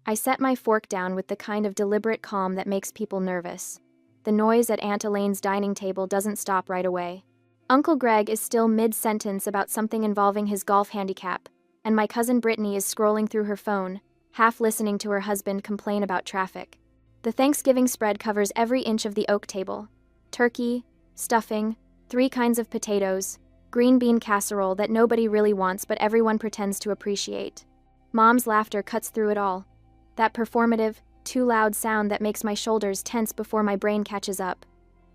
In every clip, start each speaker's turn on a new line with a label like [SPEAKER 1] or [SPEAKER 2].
[SPEAKER 1] I set my fork down with the kind of deliberate calm that makes people nervous. The noise at Aunt Elaine's dining table doesn't stop right away. Uncle Greg is still mid-sentence about something involving his golf handicap, and my cousin Brittany is scrolling through her phone, half listening to her husband complain about traffic. The Thanksgiving spread covers every inch of the oak table. Turkey, stuffing, 3 kinds of potatoes, green bean casserole that nobody really wants but everyone pretends to appreciate. Mom's laughter cuts through it all. That performative, too loud sound that makes my shoulders tense before my brain catches up.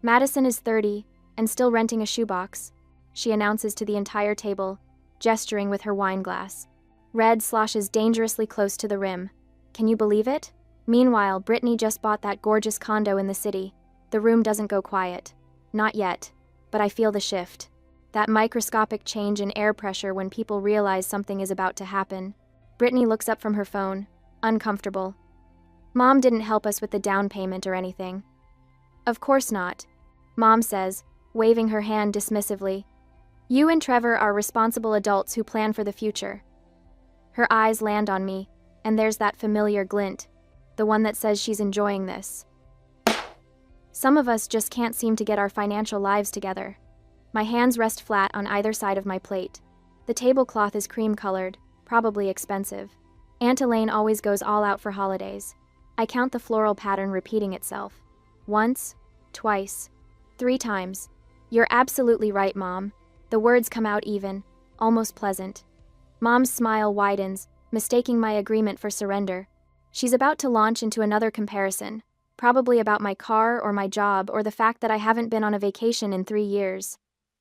[SPEAKER 1] Madison is 30, and still renting a shoebox, she announces to the entire table, gesturing with her wine glass. Red sloshes dangerously close to the rim. Can you believe it? Meanwhile, Brittany just bought that gorgeous condo in the city. The room doesn't go quiet. Not yet, but I feel the shift. That microscopic change in air pressure when people realize something is about to happen. Brittany looks up from her phone, uncomfortable. Mom didn't help us with the down payment or anything. Of course not, Mom says, waving her hand dismissively. You and Trevor are responsible adults who plan for the future. Her eyes land on me, and there's that familiar glint, the one that says she's enjoying this. Some of us just can't seem to get our financial lives together. My hands rest flat on either side of my plate. The tablecloth is cream-colored, probably expensive. Aunt Elaine always goes all out for holidays. I count the floral pattern repeating itself. Once, twice, 3 times. You're absolutely right, Mom. The words come out even, almost pleasant. Mom's smile widens, mistaking my agreement for surrender. She's about to launch into another comparison, probably about my car or my job or the fact that I haven't been on a vacation in 3 years.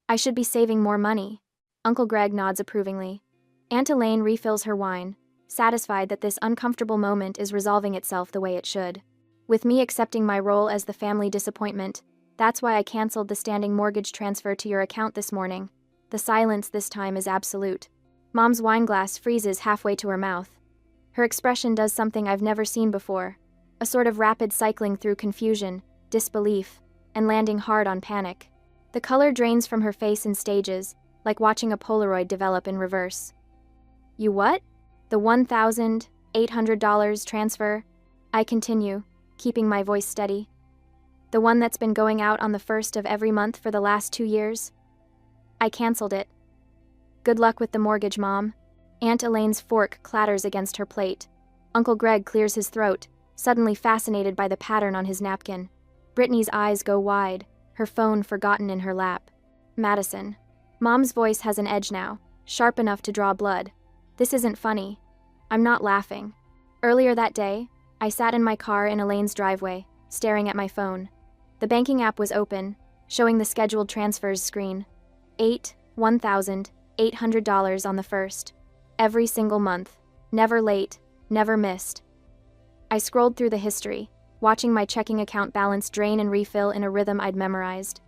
[SPEAKER 1] I should be saving more money. Uncle Greg nods approvingly. Aunt Elaine refills her wine, satisfied that this uncomfortable moment is resolving itself the way it should. With me accepting my role as the family disappointment, that's why I canceled the standing mortgage transfer to your account this morning. The silence this time is absolute. Mom's wine glass freezes halfway to her mouth. Her expression does something I've never seen before, a sort of rapid cycling through confusion, disbelief, and landing hard on panic. The color drains from her face in stages, like watching a Polaroid develop in reverse. You what? The $1,800 transfer? I continue, keeping my voice steady. The one that's been going out on the 1st of every month for the last 2 years? I canceled it. Good luck with the mortgage, Mom. Aunt Elaine's fork clatters against her plate. Uncle Greg clears his throat, suddenly fascinated by the pattern on his napkin. Brittany's eyes go wide, her phone forgotten in her lap. Madison. Mom's voice has an edge now, sharp enough to draw blood. This isn't funny. I'm not laughing. Earlier that day, I sat in my car in Elaine's driveway, staring at my phone. The banking app was open, showing the scheduled transfers screen. $1,800 on the 1st. Every single month. Never late, never missed. I scrolled through the history, watching my checking account balance drain and refill in a rhythm I'd memorized.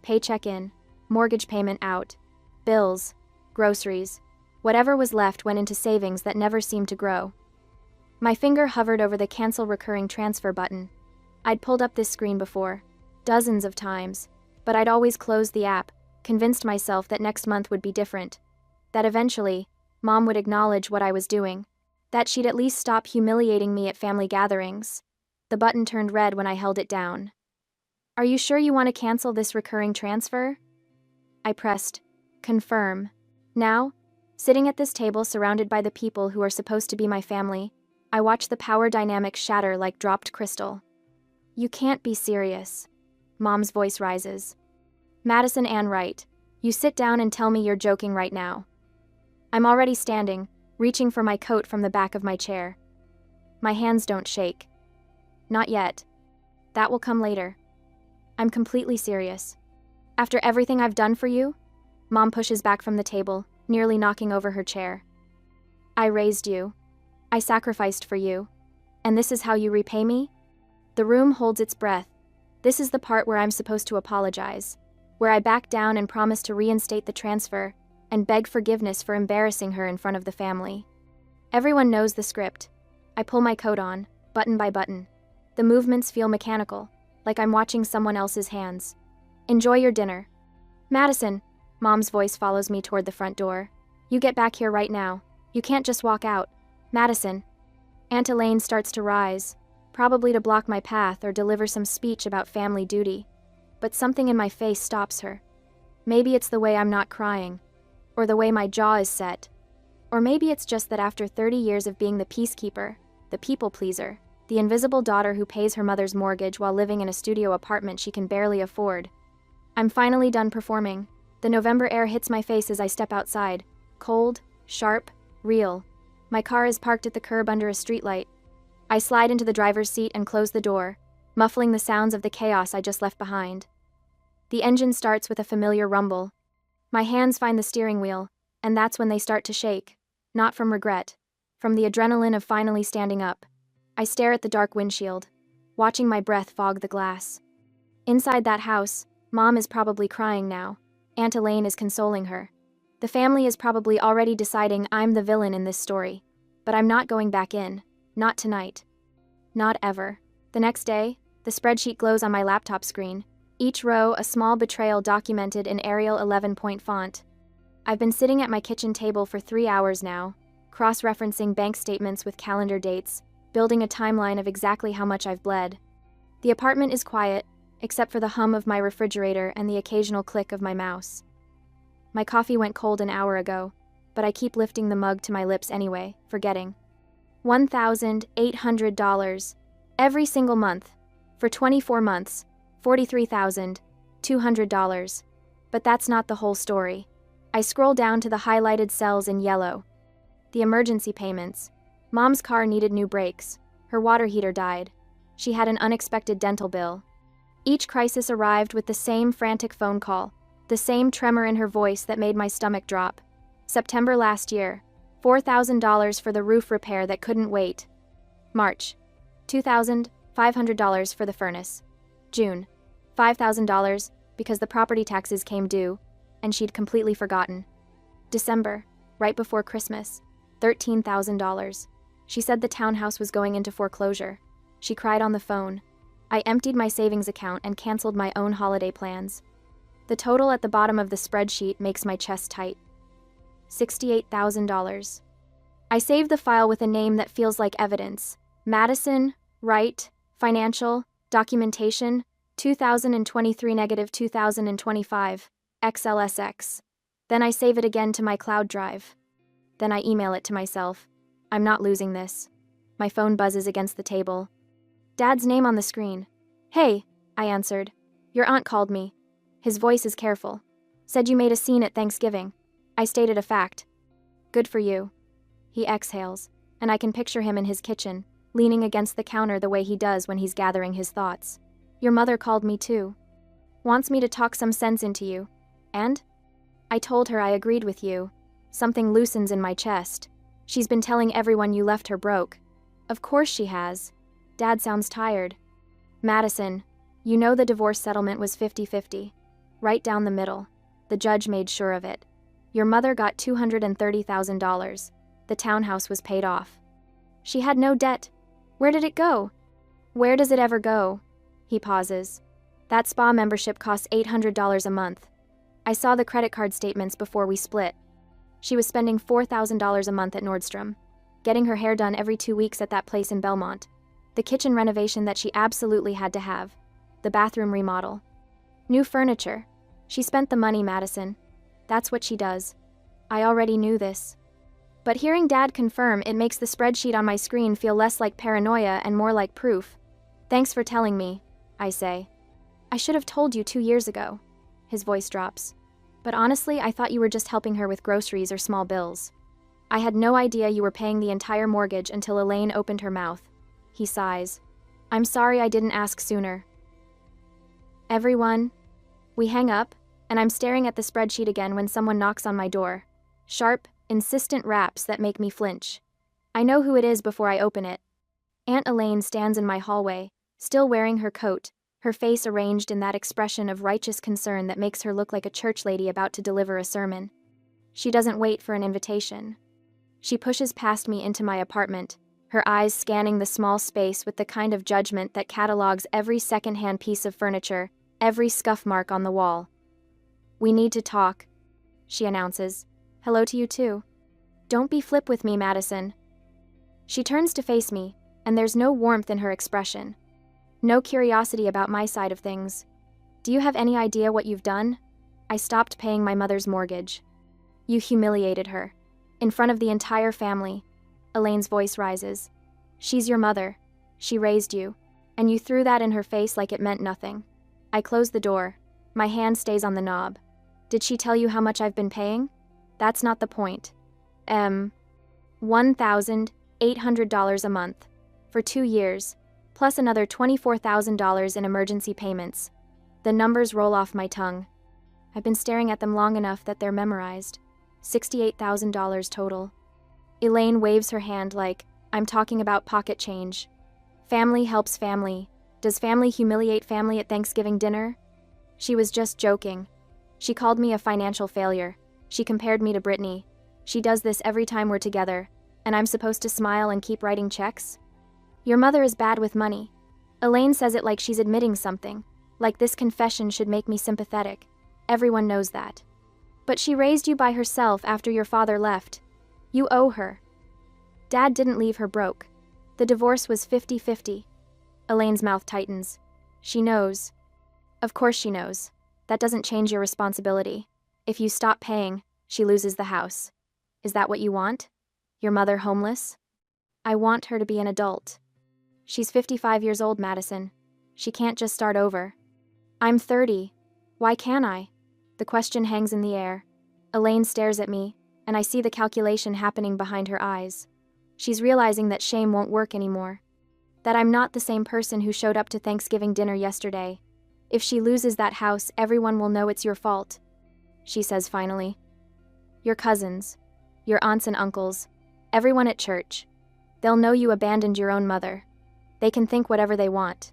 [SPEAKER 1] Paycheck in, mortgage payment out, bills, groceries. Whatever was left went into savings that never seemed to grow. My finger hovered over the cancel recurring transfer button. I'd pulled up this screen before, dozens of times, but I'd always closed the app, convinced myself that next month would be different. That eventually, Mom would acknowledge what I was doing. That she'd at least stop humiliating me at family gatherings. The button turned red when I held it down. Are you sure you want to cancel this recurring transfer? I pressed confirm. Now, sitting at this table surrounded by the people who are supposed to be my family, I watch the power dynamics shatter like dropped crystal. You can't be serious. Mom's voice rises. Madison Ann Wright, you sit down and tell me you're joking right now. I'm already standing, reaching for my coat from the back of my chair. My hands don't shake. Not yet. That will come later. I'm completely serious. After everything I've done for you? Mom pushes back from the table, nearly knocking over her chair. I raised you. I sacrificed for you. And this is how you repay me? The room holds its breath. This is the part where I'm supposed to apologize, where I back down and promise to reinstate the transfer and beg forgiveness for embarrassing her in front of the family. Everyone knows the script. I pull my coat on, button by button. The movements feel mechanical, like I'm watching someone else's hands. Enjoy your dinner. Madison, Mom's voice follows me toward the front door. You get back here right now. You can't just walk out. Madison. Aunt Elaine starts to rise, probably to block my path or deliver some speech about family duty. But something in my face stops her. Maybe it's the way I'm not crying, or the way my jaw is set, or maybe it's just that after 30 years of being the peacekeeper, the people pleaser, the invisible daughter who pays her mother's mortgage while living in a studio apartment she can barely afford, I'm finally done performing. The November air hits my face as I step outside. Cold, sharp, real. My car is parked at the curb under a streetlight. I slide into the driver's seat and close the door, muffling the sounds of the chaos I just left behind. The engine starts with a familiar rumble. My hands find the steering wheel, and that's when they start to shake. Not from regret, from the adrenaline of finally standing up. I stare at the dark windshield, watching my breath fog the glass. Inside that house, Mom is probably crying now. Aunt Elaine is consoling her. The family is probably already deciding I'm the villain in this story. But I'm not going back in. Not tonight. Not ever. The next day, the spreadsheet glows on my laptop screen. Each row a small betrayal documented in Arial 11-point font. I've been sitting at my kitchen table for 3 hours now, cross-referencing bank statements with calendar dates, building a timeline of exactly how much I've bled. The apartment is quiet, except for the hum of my refrigerator and the occasional click of my mouse. My coffee went cold an hour ago, but I keep lifting the mug to my lips anyway, forgetting. $1,800. Every single month. For 24 months. $43,200. But that's not the whole story. I scroll down to the highlighted cells in yellow. The emergency payments. Mom's car needed new brakes. Her water heater died. She had an unexpected dental bill. Each crisis arrived with the same frantic phone call, the same tremor in her voice that made my stomach drop. September last year, $4,000 for the roof repair that couldn't wait. March, $2,500 for the furnace. June, $5,000 because the property taxes came due, and she'd completely forgotten. December, right before Christmas, $13,000. She said the townhouse was going into foreclosure. She cried on the phone. I emptied my savings account and canceled my own holiday plans. The total at the bottom of the spreadsheet makes my chest tight. $68,000. I save the file with a name that feels like evidence. Madison, Wright, Financial, Documentation, 2023-2025, XLSX. Then I save it again to my cloud drive. Then I email it to myself. I'm not losing this. My phone buzzes against the table. Dad's name on the screen. Hey, I answered. Your aunt called me. His voice is careful. Said you made a scene at Thanksgiving. I stated a fact. Good for you. He exhales, and I can picture him in his kitchen, leaning against the counter the way he does when he's gathering his thoughts. Your mother called me too. Wants me to talk some sense into you. And? I told her I agreed with you. Something loosens in my chest. She's been telling everyone you left her broke. Of course she has. Dad sounds tired. Madison, you know the divorce settlement was 50-50. Right down the middle. The judge made sure of it. Your mother got $230,000. The townhouse was paid off. She had no debt. Where did it go? Where does it ever go? He pauses. That spa membership costs $800 a month. I saw the credit card statements before we split. She was spending $4,000 a month at Nordstrom, getting her hair done every 2 weeks at that place in Belmont, the kitchen renovation that she absolutely had to have, the bathroom remodel. New furniture. She spent the money, Madison. That's what she does. I already knew this. But hearing Dad confirm it makes the spreadsheet on my screen feel less like paranoia and more like proof. Thanks for telling me, I say. I should have told you 2 years ago. His voice drops. But honestly, I thought you were just helping her with groceries or small bills. I had no idea you were paying the entire mortgage until Elaine opened her mouth. He sighs. I'm sorry I didn't ask sooner. Everyone. We hang up, and I'm staring at the spreadsheet again when someone knocks on my door. Sharp, insistent raps that make me flinch. I know who it is before I open it. Aunt Elaine stands in my hallway, still wearing her coat, her face arranged in that expression of righteous concern that makes her look like a church lady about to deliver a sermon. She doesn't wait for an invitation. She pushes past me into my apartment, her eyes scanning the small space with the kind of judgment that catalogs every second-hand piece of furniture, every scuff mark on the wall. We need to talk, she announces. Hello to you too. Don't be flip with me, Madison. She turns to face me, and there's no warmth in her expression. No curiosity about my side of things. Do you have any idea what you've done? I stopped paying my mother's mortgage. You humiliated her. In front of the entire family. Elaine's voice rises. She's your mother. She raised you. And you threw that in her face like it meant nothing. I close the door. My hand stays on the knob. Did she tell you how much I've been paying? That's not the point. $1,800 a month. For 2 years. Plus another $24,000 in emergency payments. The numbers roll off my tongue. I've been staring at them long enough that they're memorized. $68,000 total. Elaine waves her hand like, I'm talking about pocket change. Family helps family. Does family humiliate family at Thanksgiving dinner? She was just joking. She called me a financial failure. She compared me to Brittany. She does this every time we're together, and I'm supposed to smile and keep writing checks? Your mother is bad with money. Elaine says it like she's admitting something, like this confession should make me sympathetic. Everyone knows that. But she raised you by herself after your father left. You owe her. Dad didn't leave her broke. The divorce was 50-50. Elaine's mouth tightens. She knows. Of course she knows. That doesn't change your responsibility. If you stop paying, she loses the house. Is that what you want? Your mother homeless? I want her to be an adult. She's 55 years old, Madison. She can't just start over. I'm 30. Why can't I? The question hangs in the air. Elaine stares at me, and I see the calculation happening behind her eyes. She's realizing that shame won't work anymore. That I'm not the same person who showed up to Thanksgiving dinner yesterday. If she loses that house, everyone will know it's your fault. She says finally. Your cousins, your aunts and uncles, everyone at church. They'll know you abandoned your own mother. They can think whatever they want.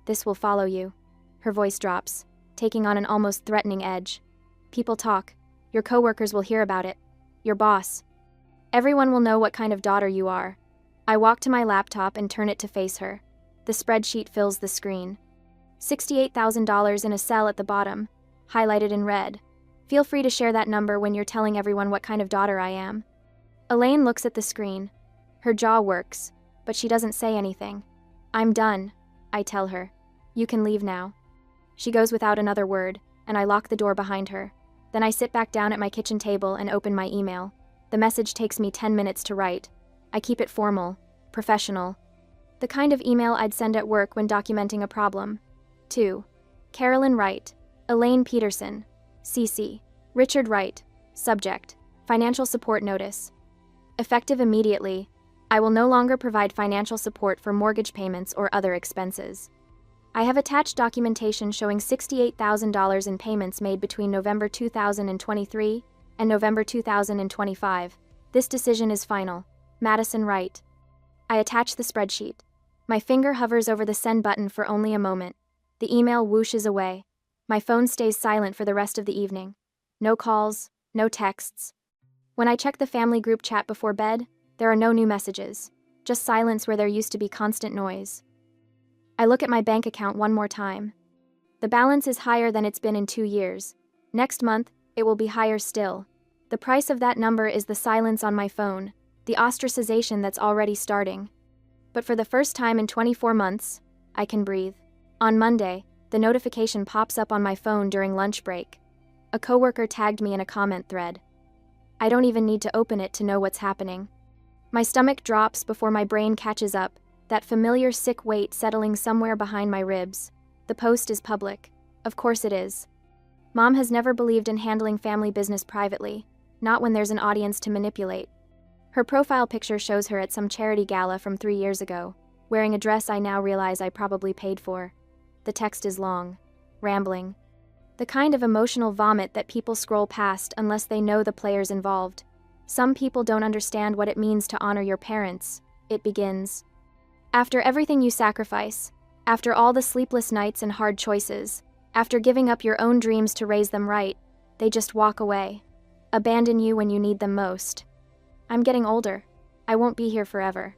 [SPEAKER 1] This will follow you. Her voice drops, taking on an almost threatening edge. People talk. Your coworkers will hear about it. Your boss. Everyone will know what kind of daughter you are. I walk to my laptop and turn it to face her. The spreadsheet fills the screen. $68,000 in a cell at the bottom, highlighted in red. Feel free to share that number when you're telling everyone what kind of daughter I am. Elaine looks at the screen. Her jaw works, but she doesn't say anything. I'm done, I tell her. You can leave now. She goes without another word, and I lock the door behind her. Then I sit back down at my kitchen table and open my email. The message takes me 10 minutes to write. I keep it formal, professional. The kind of email I'd send at work when documenting a problem. 2. Carolyn Wright, Elaine Peterson, CC, Richard Wright, subject, financial support notice. Effective immediately, I will no longer provide financial support for mortgage payments or other expenses. I have attached documentation showing $68,000 in payments made between November 2023 and November 2025. This decision is final. Madison Wright. I attach the spreadsheet. My finger hovers over the send button for only a moment. The email whooshes away. My phone stays silent for the rest of the evening. No calls, no texts. When I check the family group chat before bed, there are no new messages. Just silence where there used to be constant noise. I look at my bank account one more time. The balance is higher than it's been in 2 years. Next month, it will be higher still. The price of that number is the silence on my phone, the ostracization that's already starting. But for the first time in 24 months, I can breathe. On Monday, the notification pops up on my phone during lunch break. A coworker tagged me in a comment thread. I don't even need to open it to know what's happening. My stomach drops before my brain catches up, that familiar sick weight settling somewhere behind my ribs. The post is public. Of course it is. Mom has never believed in handling family business privately, not when there's an audience to manipulate. Her profile picture shows her at some charity gala from 3 years ago, wearing a dress I now realize I probably paid for. The text is long, rambling. The kind of emotional vomit that people scroll past unless they know the players involved. Some people don't understand what it means to honor your parents. It begins. After everything you sacrifice, after all the sleepless nights and hard choices, after giving up your own dreams to raise them right, they just walk away. Abandon you when you need them most. I'm getting older. I won't be here forever.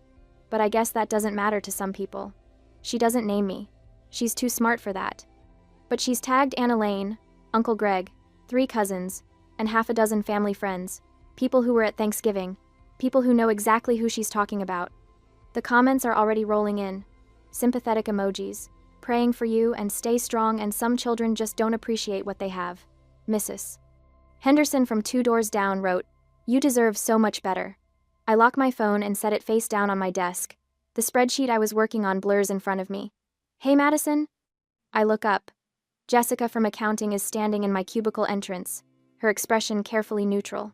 [SPEAKER 1] But I guess that doesn't matter to some people. She doesn't name me. She's too smart for that. But she's tagged Aunt Elaine, Uncle Greg, 3 cousins, and half a dozen family friends, people who were at Thanksgiving, people who know exactly who she's talking about. The comments are already rolling in. Sympathetic emojis, praying for you and stay strong, and some children just don't appreciate what they have. Mrs. Henderson from 2 doors down wrote, "You deserve so much better." I lock my phone and set it face down on my desk. The spreadsheet I was working on blurs in front of me. "Hey, Madison?" I look up. Jessica from accounting is standing in my cubicle entrance, her expression carefully neutral.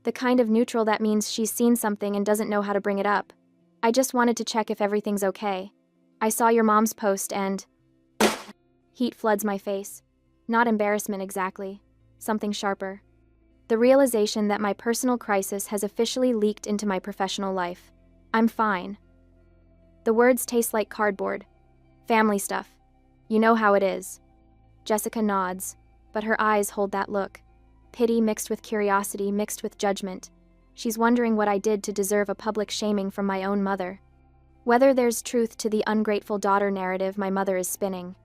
[SPEAKER 1] The kind of neutral that means she's seen something and doesn't know how to bring it up. "I just wanted to check if everything's okay. I saw your mom's post and..." Heat floods my face. Not embarrassment exactly. Something sharper. The realization that my personal crisis has officially leaked into my professional life. I'm fine. The words taste like cardboard. Family stuff. You know how it is. Jessica nods, but her eyes hold that look. Pity mixed with curiosity, mixed with judgment. She's wondering what I did to deserve a public shaming from my own mother. Whether there's truth to the ungrateful daughter narrative my mother is spinning.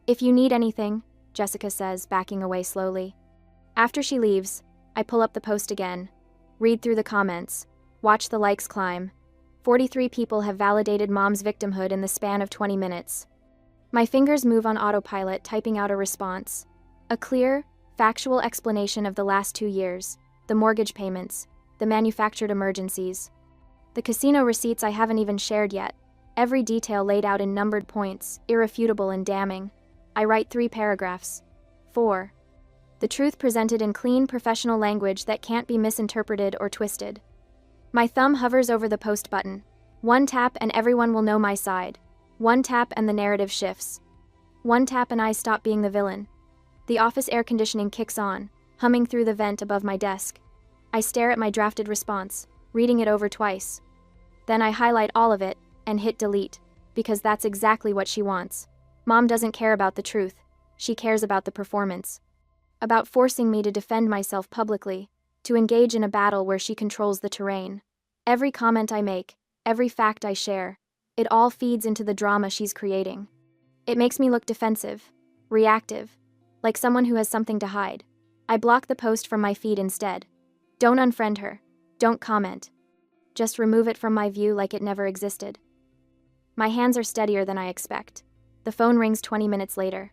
[SPEAKER 1] "If you need anything," Jessica says, backing away slowly. After she leaves, I pull up the post again, read through the comments, watch the likes climb. 43 people have validated mom's victimhood in the span of 20 minutes. My fingers move on autopilot, typing out a response. A clear, factual explanation of the last 2 years, the mortgage payments, the manufactured emergencies. The casino receipts I haven't even shared yet. Every detail laid out in numbered points, irrefutable and damning. I write 3 paragraphs. 4. The truth presented in clean, professional language that can't be misinterpreted or twisted. My thumb hovers over the post button. 1 tap and everyone will know my side. 1 tap and the narrative shifts. 1 tap and I stop being the villain. The office air conditioning kicks on, humming through the vent above my desk. I stare at my drafted response, reading it over twice. Then I highlight all of it and hit delete, because that's exactly what she wants. Mom doesn't care about the truth. She cares about the performance. About forcing me to defend myself publicly, to engage in a battle where she controls the terrain. Every comment I make, every fact I share, it all feeds into the drama she's creating. It makes me look defensive, reactive, like someone who has something to hide. I block the post from my feed instead. Don't unfriend her. Don't comment. Just remove it from my view like it never existed. My hands are steadier than I expect. The phone rings 20 minutes later.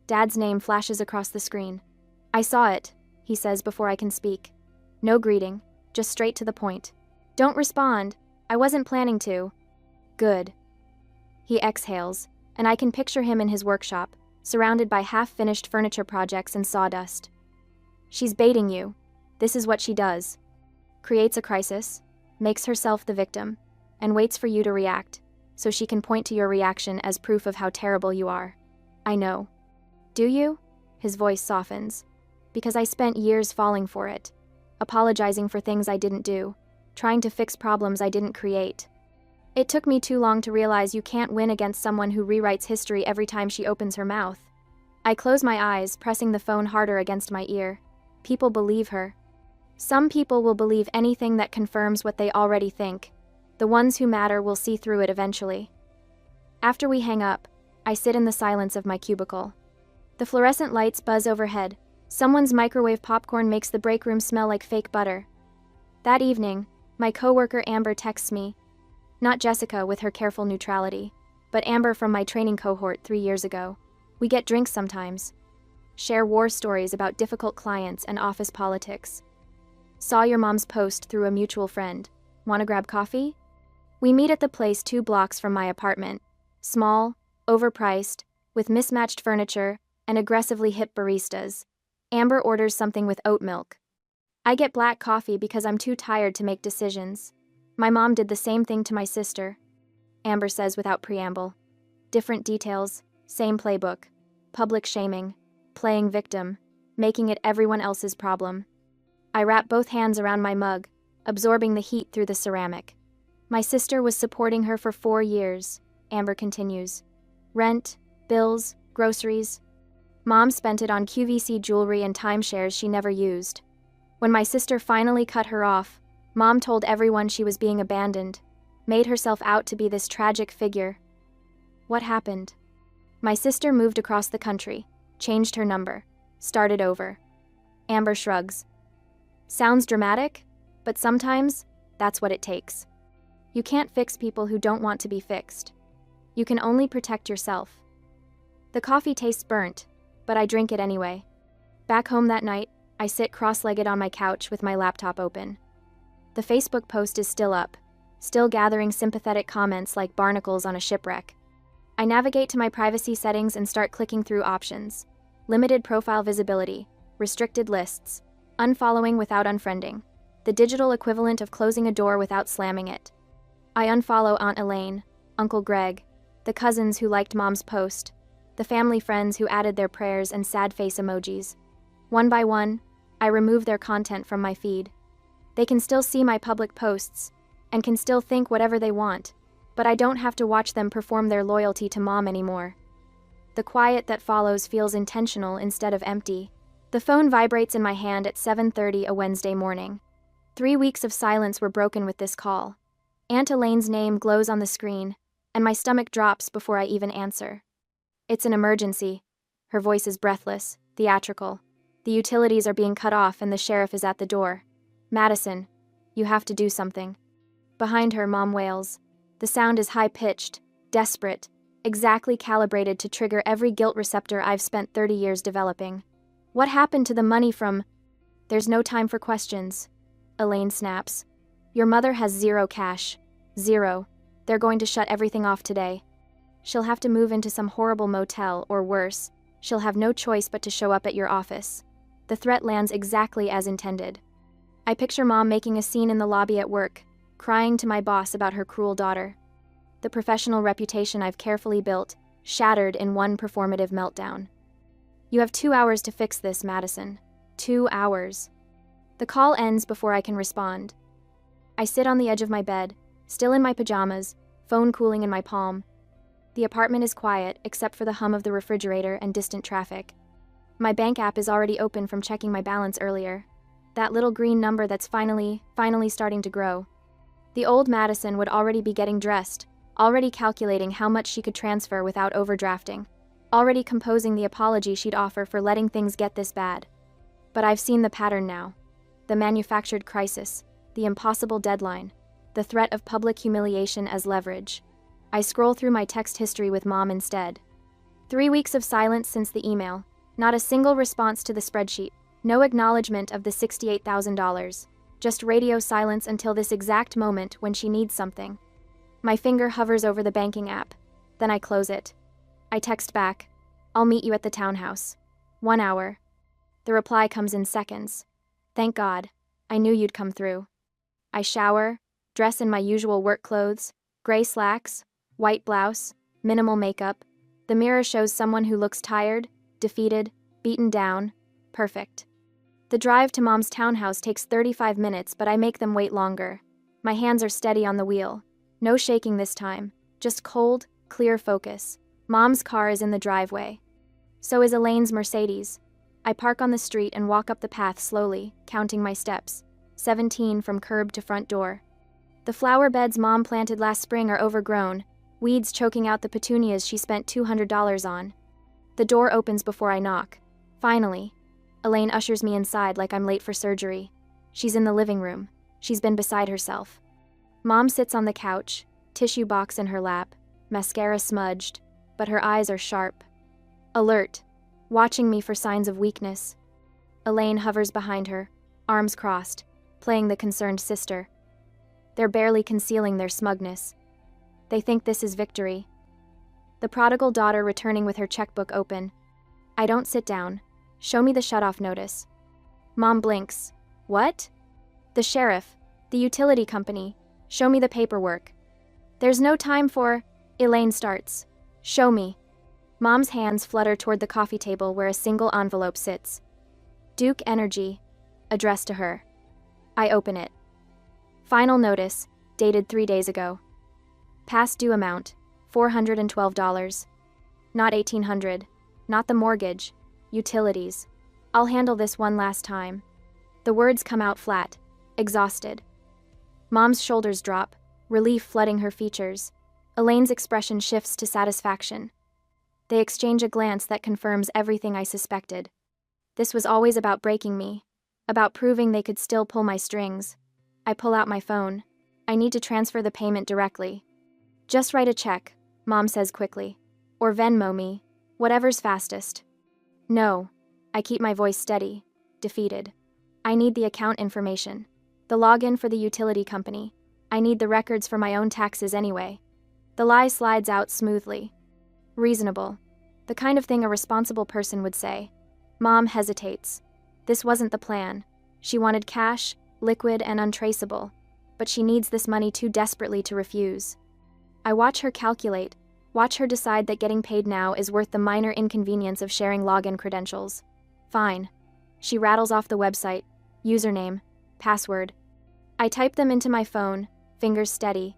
[SPEAKER 1] Dad's name flashes across the screen. "I saw it," he says before I can speak. No greeting, just straight to the point. "Don't respond. I wasn't planning to." "Good." He exhales, and I can picture him in his workshop, surrounded by half-finished furniture projects and sawdust. "She's baiting you. This is what she does. Creates a crisis, makes herself the victim, and waits for you to react, so she can point to your reaction as proof of how terrible you are. I know." "Do you?" His voice softens. "Because I spent years falling for it, apologizing for things I didn't do, trying to fix problems I didn't create. It took me too long to realize you can't win against someone who rewrites history every time she opens her mouth." I close my eyes, pressing the phone harder against my ear. People believe her. Some people will believe anything that confirms what they already think. The ones who matter will see through it eventually. After we hang up, I sit in the silence of my cubicle. The fluorescent lights buzz overhead. Someone's microwave popcorn makes the break room smell like fake butter. That evening, my coworker Amber texts me. Not Jessica with her careful neutrality, but Amber from my training cohort 3 years ago. We get drinks sometimes. Share war stories about difficult clients and office politics. Saw your mom's post through a mutual friend. Wanna grab coffee? We meet at the place 2 blocks from my apartment. Small, overpriced, with mismatched furniture and aggressively hip baristas. Amber orders something with oat milk. I get black coffee because I'm too tired to make decisions. My mom did the same thing to my sister. Amber says without preamble. Different details, same playbook. Public shaming, playing victim, making it everyone else's problem. I wrap both hands around my mug, absorbing the heat through the ceramic. My sister was supporting her for 4 years, Amber continues. Rent, bills, groceries. Mom spent it on QVC jewelry and timeshares she never used. When my sister finally cut her off, Mom told everyone she was being abandoned, made herself out to be this tragic figure. What happened? My sister moved across the country, changed her number, started over. Amber shrugs. Sounds dramatic, but sometimes that's what it takes. You can't fix people who don't want to be fixed. You can only protect yourself. The coffee tastes burnt, but I drink it anyway. Back home that night, I sit cross-legged on my couch with my laptop open. The Facebook post is still up, still gathering sympathetic comments like barnacles on a shipwreck. I navigate to my privacy settings and start clicking through options. Limited profile visibility, restricted lists, unfollowing without unfriending, the digital equivalent of closing a door without slamming it. I unfollow Aunt Elaine, Uncle Greg, the cousins who liked Mom's post, the family friends who added their prayers and sad face emojis. One by one, I remove their content from my feed. They can still see my public posts, and can still think whatever they want, but I don't have to watch them perform their loyalty to Mom anymore. The quiet that follows feels intentional instead of empty. The phone vibrates in my hand at 7:30 a Wednesday morning. 3 weeks of silence were broken with this call. Aunt Elaine's name glows on the screen, and my stomach drops before I even answer. It's an emergency. Her voice is breathless, theatrical. The utilities are being cut off and the sheriff is at the door. Madison, you have to do something. Behind her, Mom wails. The sound is high-pitched, desperate, exactly calibrated to trigger every guilt receptor I've spent 30 years developing. What happened to the money from... There's no time for questions. Elaine snaps. Your mother has zero cash. Zero. They're going to shut everything off today. She'll have to move into some horrible motel, or worse, she'll have no choice but to show up at your office. The threat lands exactly as intended. I picture Mom making a scene in the lobby at work, crying to my boss about her cruel daughter. The professional reputation I've carefully built, shattered in one performative meltdown. You have 2 hours to fix this, Madison. 2 hours. The call ends before I can respond. I sit on the edge of my bed, still in my pajamas, phone cooling in my palm. The apartment is quiet, except for the hum of the refrigerator and distant traffic. My bank app is already open from checking my balance earlier. That little green number that's finally starting to grow. The old Madison would already be getting dressed, already calculating how much she could transfer without overdrafting, already composing the apology she'd offer for letting things get this bad. But I've seen the pattern now. The manufactured crisis, the impossible deadline, the threat of public humiliation as leverage. I scroll through my text history with Mom instead. 3 weeks of silence since the email, not a single response to the spreadsheet, no acknowledgement of the $68,000, just radio silence until this exact moment when she needs something. My finger hovers over the banking app, then I close it. I text back, I'll meet you at the townhouse. 1 hour. The reply comes in seconds. Thank God, I knew you'd come through. I shower, dress in my usual work clothes, gray slacks, white blouse, minimal makeup. The mirror shows someone who looks tired, defeated, beaten down. Perfect. The drive to Mom's townhouse takes 35 minutes, but I make them wait longer. My hands are steady on the wheel. No shaking this time, just cold, clear focus. Mom's car is in the driveway. So is Elaine's Mercedes. I park on the street and walk up the path slowly, counting my steps. 17 from curb to front door. The flower beds Mom planted last spring are overgrown, weeds choking out the petunias she spent $200 on. The door opens before I knock. Finally, Elaine ushers me inside like I'm late for surgery. She's in the living room. She's been beside herself. Mom sits on the couch, tissue box in her lap, mascara smudged, but her eyes are sharp. Alert, watching me for signs of weakness. Elaine hovers behind her, arms crossed, playing the concerned sister. They're barely concealing their smugness. They think this is victory. The prodigal daughter returning with her checkbook open. I don't sit down. Show me the shutoff notice. Mom blinks. What? The sheriff. The utility company. Show me the paperwork. There's no time for... Elaine starts. Show me. Mom's hands flutter toward the coffee table where a single envelope sits. Duke Energy. Addressed to her. I open it. Final notice, dated 3 days ago. Past due amount, $412. Not $1,800. Not the mortgage. Utilities. I'll handle this one last time. The words come out flat, exhausted. Mom's shoulders drop, relief flooding her features. Elaine's expression shifts to satisfaction. They exchange a glance that confirms everything I suspected. This was always about breaking me, about proving they could still pull my strings. I pull out my phone. I need to transfer the payment directly. Just write a check, Mom says quickly. Or Venmo me, whatever's fastest. No. I keep my voice steady, defeated. I need the account information. The login for the utility company. I need the records for my own taxes anyway. The lie slides out smoothly. Reasonable. The kind of thing a responsible person would say. Mom hesitates. This wasn't the plan. She wanted cash, liquid and untraceable. But she needs this money too desperately to refuse. I watch her calculate, watch her decide that getting paid now is worth the minor inconvenience of sharing login credentials. Fine. She rattles off the website, username, password. I type them into my phone, fingers steady.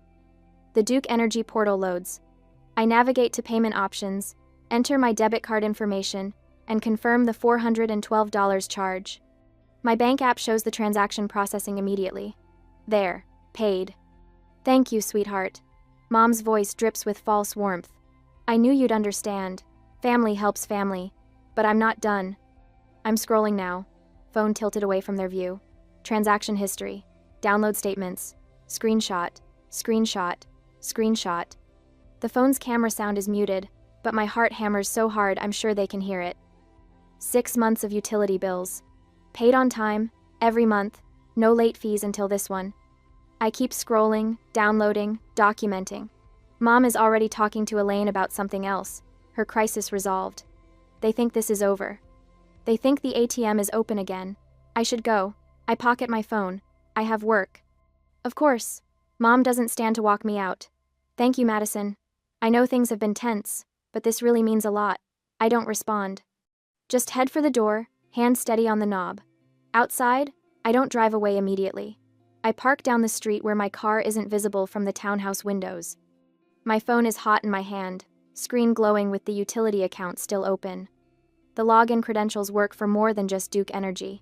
[SPEAKER 1] The Duke Energy portal loads. I navigate to payment options, enter my debit card information, and confirm the $412 charge. My bank app shows the transaction processing immediately. There, paid. Thank you, sweetheart. Mom's voice drips with false warmth. I knew you'd understand. Family helps family. But I'm not done. I'm scrolling now. Phone tilted away from their view. Transaction history. Download statements. Screenshot. Screenshot. Screenshot. The phone's camera sound is muted, but my heart hammers so hard I'm sure they can hear it. 6 months of utility bills. Paid on time, every month, no late fees until this one. I keep scrolling, downloading, documenting. Mom is already talking to Elaine about something else, her crisis resolved. They think this is over. They think the ATM is open again. I should go. I pocket my phone. I have work. Of course. Mom doesn't stand to walk me out. Thank you, Madison. I know things have been tense, but this really means a lot. I don't respond. Just head for the door, hand steady on the knob. Outside, I don't drive away immediately. I park down the street where my car isn't visible from the townhouse windows. My phone is hot in my hand, screen glowing with the utility account still open. The login credentials work for more than just Duke Energy.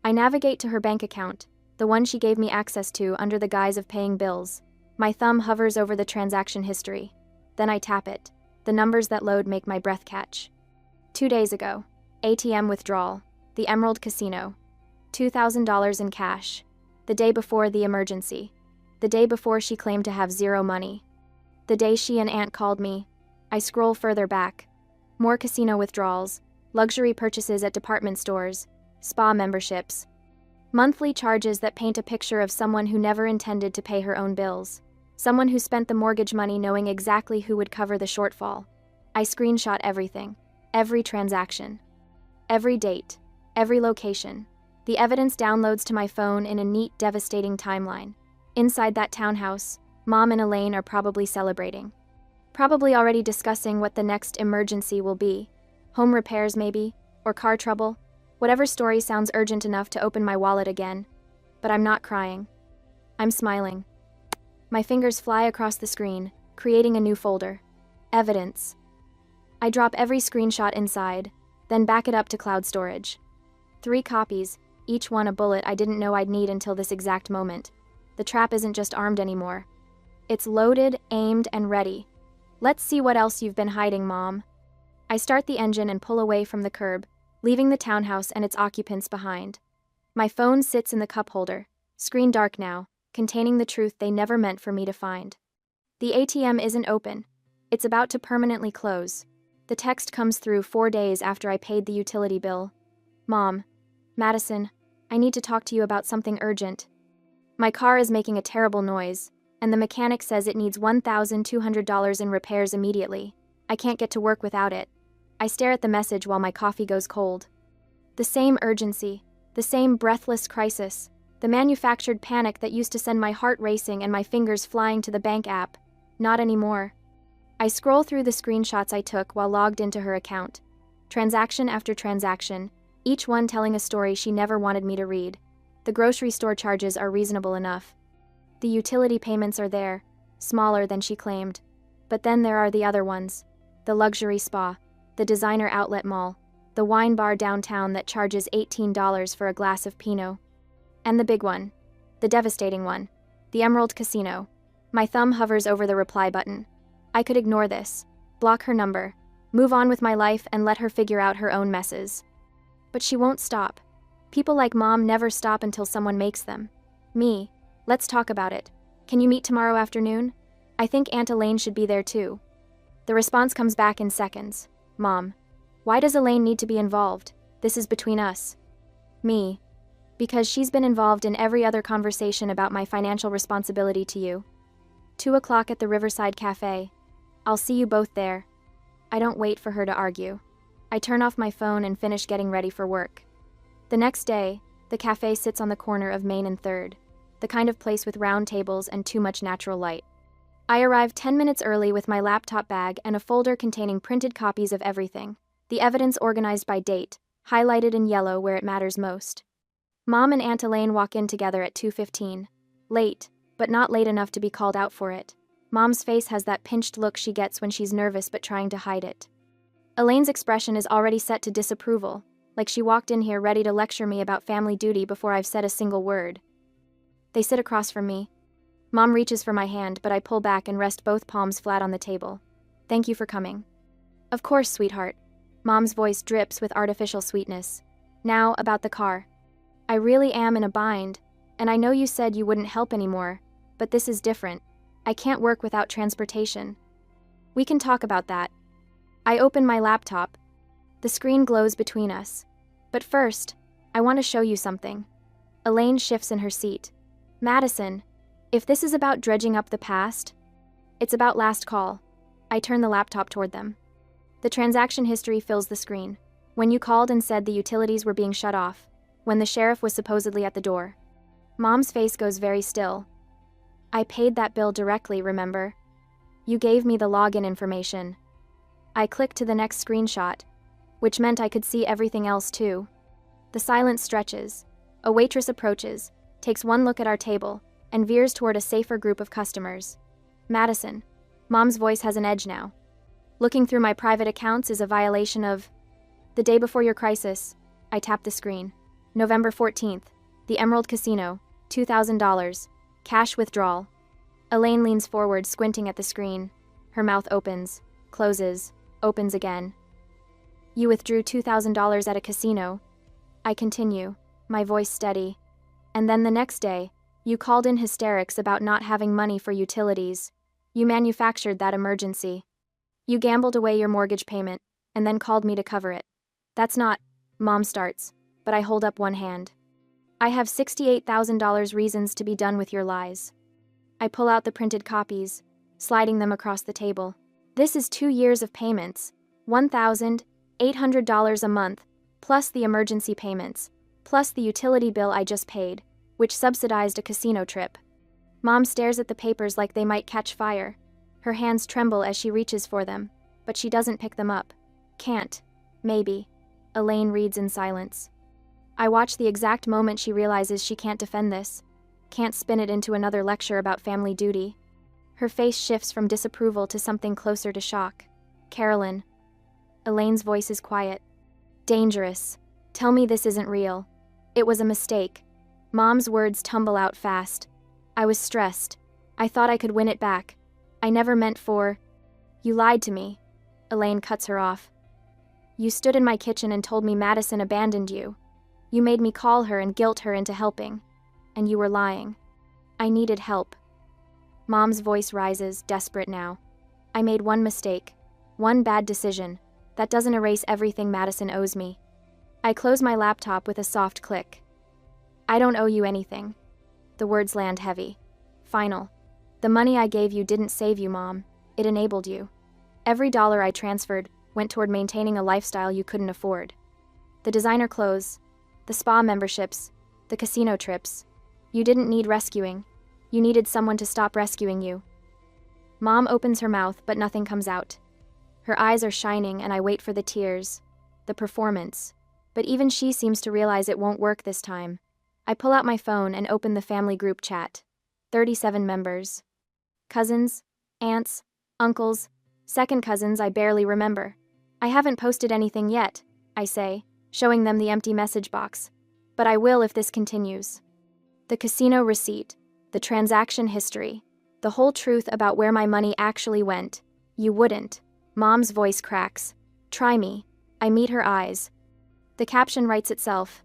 [SPEAKER 1] I navigate to her bank account, the one she gave me access to under the guise of paying bills. My thumb hovers over the transaction history. Then I tap it. The numbers that load make my breath catch. 2 days ago, ATM withdrawal, the Emerald Casino. $2,000 in cash. The day before the emergency. The day before she claimed to have zero money. The day she and Aunt called me. I scroll further back. More casino withdrawals, luxury purchases at department stores, spa memberships. Monthly charges that paint a picture of someone who never intended to pay her own bills. Someone who spent the mortgage money knowing exactly who would cover the shortfall. I screenshot everything. Every transaction. Every date. Every location. The evidence downloads to my phone in a neat, devastating timeline. Inside that townhouse, Mom and Elaine are probably celebrating. Probably already discussing what the next emergency will be. Home repairs, maybe, or car trouble. Whatever story sounds urgent enough to open my wallet again. But I'm not crying. I'm smiling. My fingers fly across the screen, creating a new folder. Evidence. I drop every screenshot inside, then back it up to cloud storage. 3 copies, each one a bullet I didn't know I'd need until this exact moment. The trap isn't just armed anymore. It's loaded, aimed, and ready. Let's see what else you've been hiding, Mom. I start the engine and pull away from the curb, leaving the townhouse and its occupants behind. My phone sits in the cup holder, screen dark now, containing the truth they never meant for me to find. The ATM isn't open. It's about to permanently close. The text comes through 4 days after I paid the utility bill. Mom, Madison, I need to talk to you about something urgent. My car is making a terrible noise, and the mechanic says it needs $1,200 in repairs immediately. I can't get to work without it. I stare at the message while my coffee goes cold. The same urgency, the same breathless crisis, the manufactured panic that used to send my heart racing and my fingers flying to the bank app. Not anymore. I scroll through the screenshots I took while logged into her account. Transaction after transaction, each one telling a story she never wanted me to read. The grocery store charges are reasonable enough. The utility payments are there, smaller than she claimed. But then there are the other ones. The luxury spa, the designer outlet mall, the wine bar downtown that charges $18 for a glass of Pinot. And the big one, the devastating one, the Emerald Casino. My thumb hovers over the reply button. I could ignore this, block her number, move on with my life and let her figure out her own messes. But she won't stop. People like Mom never stop until someone makes them. Me, let's talk about it. Can you meet tomorrow afternoon? I think Aunt Elaine should be there too. The response comes back in seconds. Mom. Why does Elaine need to be involved? This is between us. Me. Because she's been involved in every other conversation about my financial responsibility to you. 2 o'clock at the Riverside Cafe. I'll see you both there. I don't wait for her to argue. I turn off my phone and finish getting ready for work. The next day, the cafe sits on the corner of Main and 3rd, the kind of place with round tables and too much natural light. I arrive 10 minutes early with my laptop bag and a folder containing printed copies of everything, the evidence organized by date, highlighted in yellow where it matters most. Mom and Aunt Elaine walk in together at 2:15. Late, but not late enough to be called out for it. Mom's face has that pinched look she gets when she's nervous but trying to hide it. Elaine's expression is already set to disapproval, like she walked in here ready to lecture me about family duty before I've said a single word. They sit across from me. Mom reaches for my hand, but I pull back and rest both palms flat on the table. Thank you for coming. Of course, sweetheart. Mom's voice drips with artificial sweetness. Now, about the car. I really am in a bind, and I know you said you wouldn't help anymore, but this is different. I can't work without transportation. We can talk about that. I open my laptop. The screen glows between us. But first, I want to show you something. Elaine shifts in her seat. Madison, if this is about dredging up the past, it's about last call. I turn the laptop toward them. The transaction history fills the screen. When you called and said the utilities were being shut off. When the sheriff was supposedly at the door. Mom's face goes very still. I paid that bill directly, remember? You gave me the login information. I click to the next screenshot, which meant I could see everything else too. The silence stretches. A waitress approaches, takes one look at our table, and veers toward a safer group of customers. Madison. Mom's voice has an edge now. Looking through my private accounts is a violation of... The day before your crisis. I tap the screen. November 14th. The Emerald Casino. $2,000. Cash withdrawal. Elaine leans forward, squinting at the screen. Her mouth opens, closes, opens again. You withdrew $2,000 at a casino. I continue, my voice steady. And then the next day, you called in hysterics about not having money for utilities. You manufactured that emergency. You gambled away your mortgage payment, and then called me to cover it. That's not... Mom starts, but I hold up one hand. I have $68,000 reasons to be done with your lies. I pull out the printed copies, sliding them across the table. This is 2 years of payments, $1,800 a month, plus the emergency payments, plus the utility bill I just paid, which subsidized a casino trip. Mom stares at the papers like they might catch fire. Her hands tremble as she reaches for them, but she doesn't pick them up. Can't. Maybe. Elaine reads in silence. I watch the exact moment she realizes she can't defend this, can't spin it into another lecture about family duty. Her face shifts from disapproval to something closer to shock. Carolyn. Elaine's voice is quiet. Dangerous. Tell me this isn't real. It was a mistake. Mom's words tumble out fast. I was stressed. I thought I could win it back. I never meant for... You lied to me. Elaine cuts her off. You stood in my kitchen and told me Madison abandoned you. You made me call her and guilt her into helping. And you were lying. I needed help. Mom's voice rises, desperate now. I made one mistake. One bad decision. That doesn't erase everything Madison owes me. I close my laptop with a soft click. I don't owe you anything. The words land heavy. Final. The money I gave you didn't save you, Mom. It enabled you. Every dollar I transferred went toward maintaining a lifestyle you couldn't afford. The designer clothes, the spa memberships, the casino trips. You didn't need rescuing. You needed someone to stop rescuing you. Mom opens her mouth, but nothing comes out. Her eyes are shining, and I wait for the tears, the performance. But even she seems to realize it won't work this time. I pull out my phone and open the family group chat. 37 members. Cousins, aunts, uncles, second cousins I barely remember. I haven't posted anything yet, I say, showing them the empty message box. But I will if this continues. The casino receipt, the transaction history, the whole truth about where my money actually went. You wouldn't. Mom's voice cracks. Try me. I meet her eyes. The caption writes itself.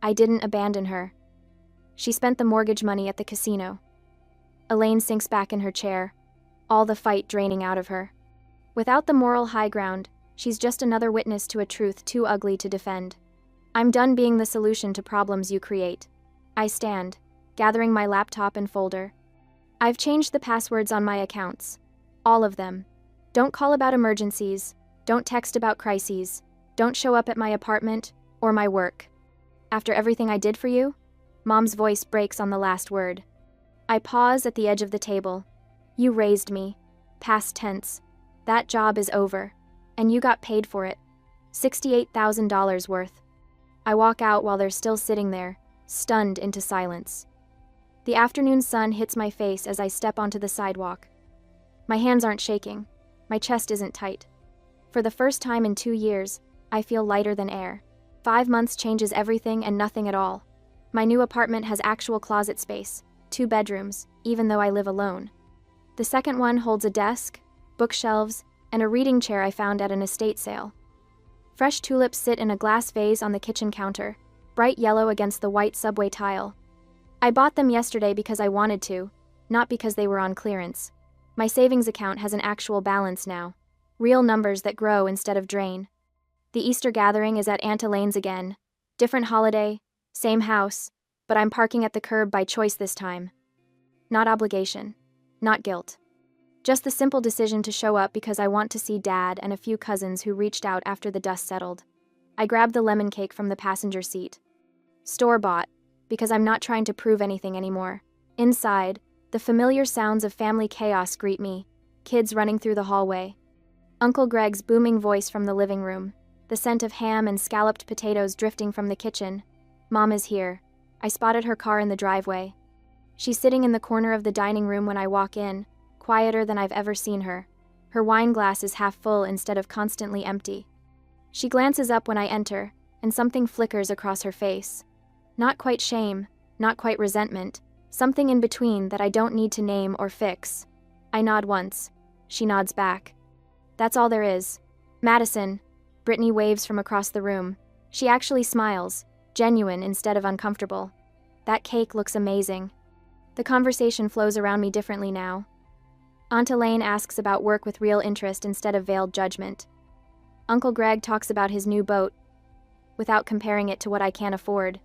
[SPEAKER 1] I didn't abandon her. She spent the mortgage money at the casino. Elaine sinks back in her chair, all the fight draining out of her. Without the moral high ground, she's just another witness to a truth too ugly to defend. I'm done being the solution to problems you create. I stand, gathering my laptop and folder. I've changed the passwords on my accounts. All of them. Don't call about emergencies. Don't text about crises. Don't show up at my apartment or my work. After everything I did for you? Mom's voice breaks on the last word. I pause at the edge of the table. You raised me. Past tense. That job is over. And you got paid for it. $68,000 worth. I walk out while they're still sitting there, stunned into silence. The afternoon sun hits my face as I step onto the sidewalk. My hands aren't shaking. My chest isn't tight. For the first time in 2 years, I feel lighter than air. 5 months changes everything and nothing at all. My new apartment has actual closet space, 2 bedrooms, even though I live alone. The second one holds a desk, bookshelves, and a reading chair I found at an estate sale. Fresh tulips sit in a glass vase on the kitchen counter, bright yellow against the white subway tile. I bought them yesterday because I wanted to, not because they were on clearance. My savings account has an actual balance now. Real numbers that grow instead of drain. The Easter gathering is at Aunt Elaine's again. Different holiday, same house, but I'm parking at the curb by choice this time. Not obligation. Not guilt. Just the simple decision to show up because I want to see Dad and a few cousins who reached out after the dust settled. I grab the lemon cake from the passenger seat. Store-bought, because I'm not trying to prove anything anymore. Inside, the familiar sounds of family chaos greet me, kids running through the hallway. Uncle Greg's booming voice from the living room, the scent of ham and scalloped potatoes drifting from the kitchen. Mom is here. I spotted her car in the driveway. She's sitting in the corner of the dining room when I walk in, quieter than I've ever seen her. Her wine glass is half full instead of constantly empty. She glances up when I enter, and something flickers across her face. Not quite shame, not quite resentment, something in between that I don't need to name or fix. I nod once. She nods back. That's all there is. Madison. Brittany waves from across the room. She actually smiles, genuine instead of uncomfortable. That cake looks amazing. The conversation flows around me differently now. Aunt Elaine asks about work with real interest instead of veiled judgment. Uncle Greg talks about his new boat, without comparing it to what I can't afford.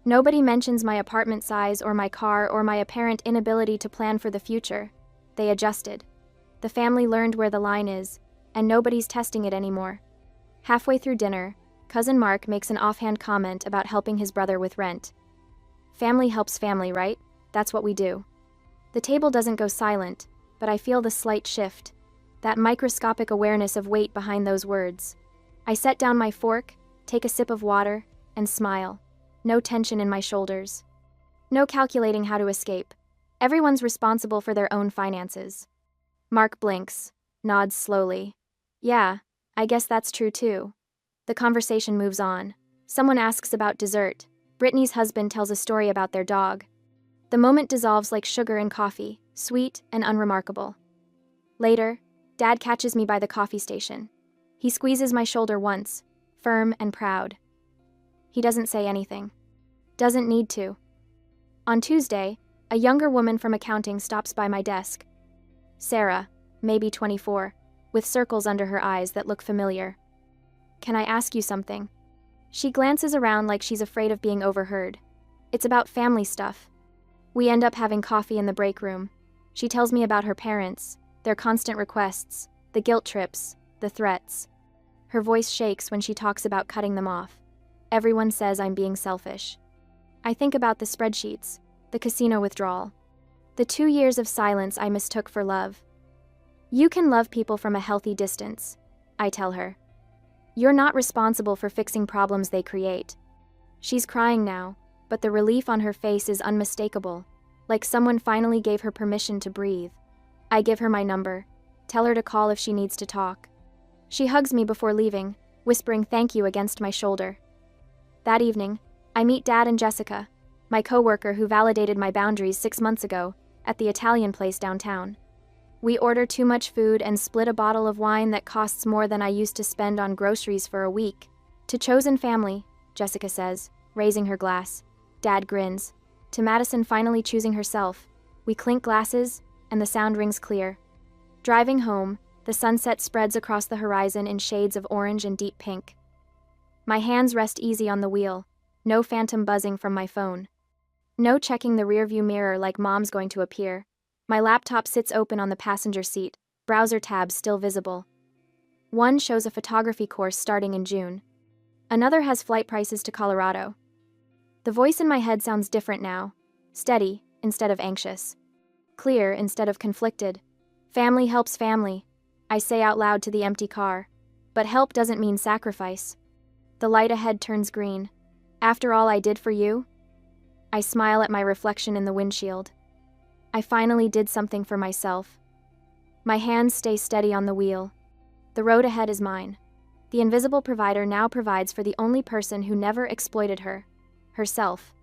[SPEAKER 1] Nobody mentions my apartment size or my car or my apparent inability to plan for the future. They adjusted. The family learned where the line is, and nobody's testing it anymore. Halfway through dinner, Cousin Mark makes an offhand comment about helping his brother with rent. Family helps family, right? That's what we do. The table doesn't go silent, but I feel the slight shift, that microscopic awareness of weight behind those words. I set down my fork, take a sip of water, and smile. No tension in my shoulders. No calculating how to escape. Everyone's responsible for their own finances. Mark blinks, nods slowly. Yeah, I guess that's true too. The conversation moves on. Someone asks about dessert. Brittany's husband tells a story about their dog. The moment dissolves like sugar in coffee, sweet and unremarkable. Later, Dad catches me by the coffee station. He squeezes my shoulder once, firm and proud. He doesn't say anything. Doesn't need to. On Tuesday, a younger woman from accounting stops by my desk. Sarah, maybe 24, with circles under her eyes that look familiar. Can I ask you something? She glances around like she's afraid of being overheard. It's about family stuff. We end up having coffee in the break room. She tells me about her parents, their constant requests, the guilt trips, the threats. Her voice shakes when she talks about cutting them off. Everyone says I'm being selfish. I think about the spreadsheets, the casino withdrawal, the 2 years of silence I mistook for love. You can love people from a healthy distance, I tell her. You're not responsible for fixing problems they create. She's crying now, but the relief on her face is unmistakable, like someone finally gave her permission to breathe. I give her my number, tell her to call if she needs to talk. She hugs me before leaving, whispering thank you against my shoulder. That evening, I meet Dad and Jessica, my coworker who validated my boundaries 6 months ago, at the Italian place downtown. We order too much food and split a bottle of wine that costs more than I used to spend on groceries for a week. To chosen family, Jessica says, raising her glass. Dad grins. To Madison finally choosing herself, We clink glasses, and the sound rings clear. Driving home, the sunset spreads across the horizon in shades of orange and deep pink. My hands rest easy on the wheel, no phantom buzzing from my phone. No checking the rearview mirror like mom's going to appear. My laptop sits open on the passenger seat, browser tabs still visible. One shows a photography course starting in June. Another has flight prices to Colorado. The voice in my head sounds different now. Steady, instead of anxious. Clear, instead of conflicted. Family helps family, I say out loud to the empty car. But help doesn't mean sacrifice. The light ahead turns green. After all I did for you? I smile at my reflection in the windshield. I finally did something for myself. My hands stay steady on the wheel. The road ahead is mine. The invisible provider now provides for the only person who never exploited her, herself.